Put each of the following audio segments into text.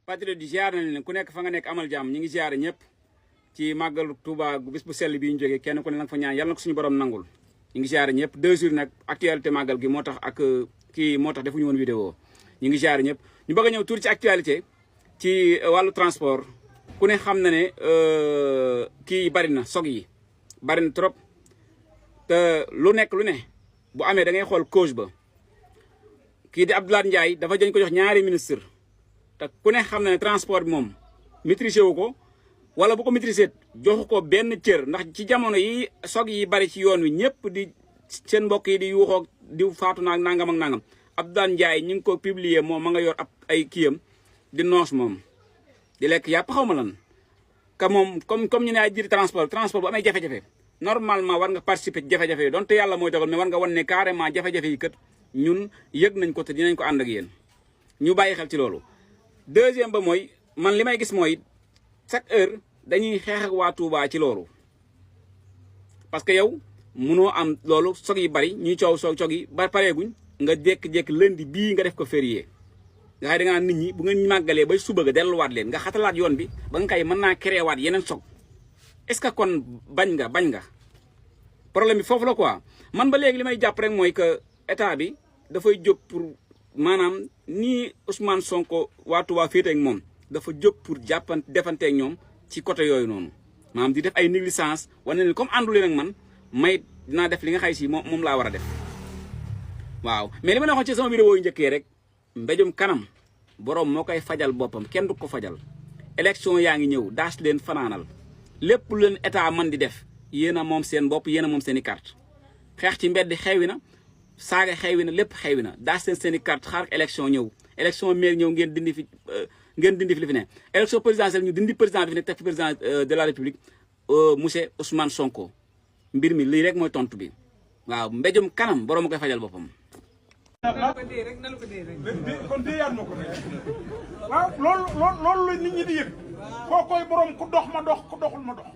patriote di ziar nañ leen ku nekk fa nga nekk amal jàmm ñi ngi ziar ñëpp ci màggalu Touba bis bu sell bi ñu jógee kenn ku ne nag fa ñaan yàlla na ko suñu borom nangul ñi ngi ziar ñëpp 2 jours nag actualité màggal gi moo tax ak kii moo tax defuñu woon vidéo ñi ngi ziar ñëpp ñu bëgg a ñëw tuuti ci actualité ci wàllu transport ku ne xam na ne kii bari na sog yi bari na trop te lu nekk lu ne bu amee da ngay xool cause ba kii di Abdoulaye Ndiaye dafa dañ ko jox ñaari ministre te ku ne xam na ne transport bi moom maîtriser wu ko wala bu ko maîtriser joxu ko benn cër ndax ci jamono yi sog yi bari ci yoon wi ñëpp di seen mbokk yi di yuuxoo di faatu naag nangam ak nangam Abdoulaye Ndiaye ñu ngi ko publier moom ma nga yor ab ay kiyam di noos moom di lekk yàpp xaw ma lan ka moom comme ñu ne ay jiri transport bu amee jafe-jafe normalement war nga participer ci jafe-jafe yi donte yàlla mooy dogal mais war nga wan ne carrément jafe-jafe yi kat ñun yëg nañ ko te dinañ ko ànd ak yéen ñu bàyyi xel ci loolu. deuxième ba mooy man li may gis mooy chaque heure dañuy xeex ak waa Touba ci loolu parce que yow munoo am loolu sog yi bari ñuy coow sog yi ba pareeguñ nga jékki-jékki lundi bii nga def ko férié nga xay da nga naan nit ñi bu ngeen màggalee ba suba ga delluwaat leen nga xatalaat yoon bi ba nga kay mën naa créé waat yeneen sog est-ce que kon bañ nga problème bi foofu la quoi man ba léegi li may jàpp rek mooy que état bi dafay jóg pour maanaam nii Ousmane Sonko waa Touba féete ak moom dafa jóg pour defanteeg ñoom ci côté yooyu noonu maanaam di def ay négligence wane ne comme àndu leen ak man may dinaa def li nga xay si moom laa war a def waaw mais li ma ne waxoon ci sama vidéo yu njëkkee rek mbéjum kanam borom moo koy fajal boppam kenn du ko fajal élection yaa ngi ñëw daas leen fanaanal lépp lu leen état man di def yéen a moom seen bopp yéen a moom seen i carte xeex ci mbedd xewi na saaga xewi na lépp xewi na daas seen i carte xaar élection ñëw élection maire ñëw ngeen dindi fi li fi ne élection présidentielle ñu dindi président bi fi ne teg fi président de la république monsieur Ousmane Sonko mbir mi lii rek mooy tontu bi waaw mbéjum kanam borom a koy fajal boppam. kon déeyaat ma ko waaw loolu la nit ñi di yëg koo koy borom ku dox ma dox ku doxul ma dox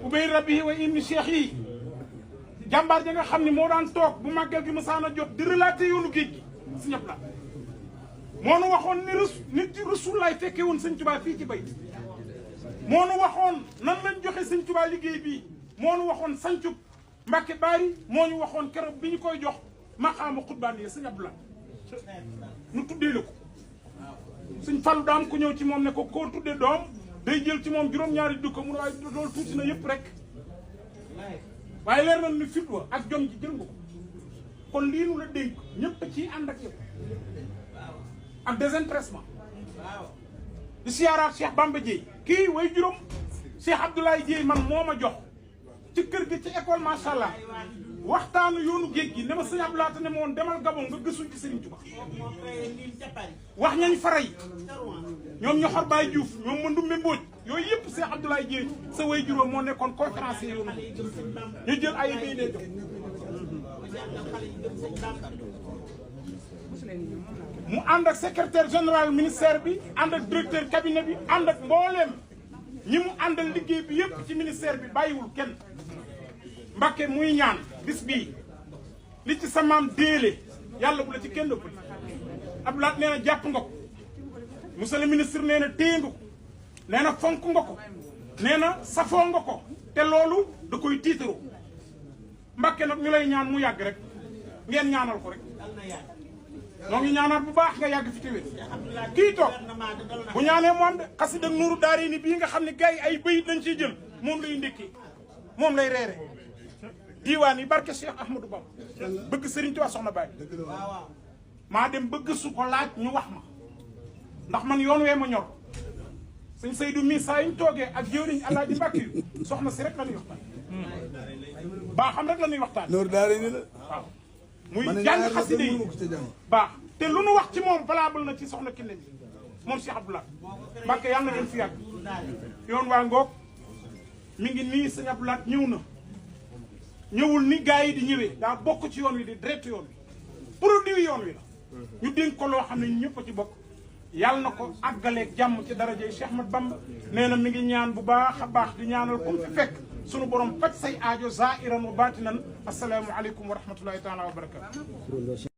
ubay rabbi wa inni cheikh yi jàmbaar ja nga xam ne moo daan toog bu màggal gi mësaan a jot di relater yoonu géej gi si ñëpp la moo nu waxoon ni nit ci Rasulullaay fekkee woon sëñ Tuubaa fii ci bay moo nu waxoon nan lañ joxe sëñ Tuubaa liggéey bii moo nu waxoon sancub Mbàkke Baari moo ñu waxoon keroog bi ñu koy jox maqaama xutbaan yi sëñ Abdoulaye nu tuddee la ko sëñ Fallu daam ku ñëw ci moom ne ko koo tuddee doom day jël ci moom juróom-ñaari dukka mu ne waaye loolu tuuti na yëpp rek waaye leer na ni fit wa ak jom ji jël nga ko kon lii nu la dénk ñëpp ciy ànd ak yow ak désintéressement di siyaaraat Cheikh Bamba Dieye kii way juróom Cheikh Abdoulaye Dieye man moo ma jox ci kër gi ci école macha allah waxtaanu yoonu géej gi ne ma sëñ Abdoulaye ne ma woon demal Gabon nga gëstu ci Serigne Touba wax ñañ faray ñoom ñoxor Baye Diouf ñoom Mandumbe Mbodj yooyu yëpp Cheikh Abdoulaye Dieye sa way juróom moo nekkoon conférencier yoonu ñu jël ay bay dee jox mu ànd ak secrétaire général ministère bi ànd ak directeur cabinet bi ànd ak mbooleem ñi mu àndal liggéey bi yëpp ci ministère bi bàyyiwul kenn Mbàkke muy ñaan bis bii li ci sa maam déele yàlla bu la ci kenn ëpp Abdoulaye nee na jàpp nga ko monsieur le ministre nee na téye nga ko nee na fonk nga ko nee na safoo nga ko te loolu da koy tiitaroo Mbàkke nag ñu lay ñaan mu yàgg rek ngeen ñaanal ko rek noo ngi ñaanal bu baax nga yàgg fi téwér kii toog bu ñaanee moom de xasida Nuuru Daarayni bii nga xam ne gars yi ay bayit lañ ciy jël moom lay ndékkee moom lay reere diiwaan yi barke Cheikh Ahmadou Bamba bëgg Serigne Touba soxna Baye maa dem bëgg su ko laaj ñu wax ma ndax man yoon wee ma ñor sëñ Seydou mii saa yuñ toogee ak jëwriñ Alaaji Mbàkke yu soxna si rek la ñuy waxtaan baa xam rek la ñuy waxtaan Nuuru Daarayni la waaw muy jàng xasida yi baax te lu nu wax ci moom valable na ci soxna Kiné bi moom Cheikh Abdoulaye Mbàkke yàlla na ngeen fi yàgg yoon waa ngoog mi ngi nii sëñ Abdoulaye ñëw na ñëwul ni gars yi di ñëwee daa bokk ci yoon wi di direct yoon wi produit yoon wi la ñu dénk ko loo xam ne ñëpp a ci bokk yàlla na ko àggaleeg jàmm ci darajey Cheikh Ahmad Bamba nee na mi ngi ñaan bu baax a baax di ñaanal comme fi fekk sunu borom faj say aajo zaahiran wa baatinan assalaamu aleykum wa rahmatullahi taala wa barakatu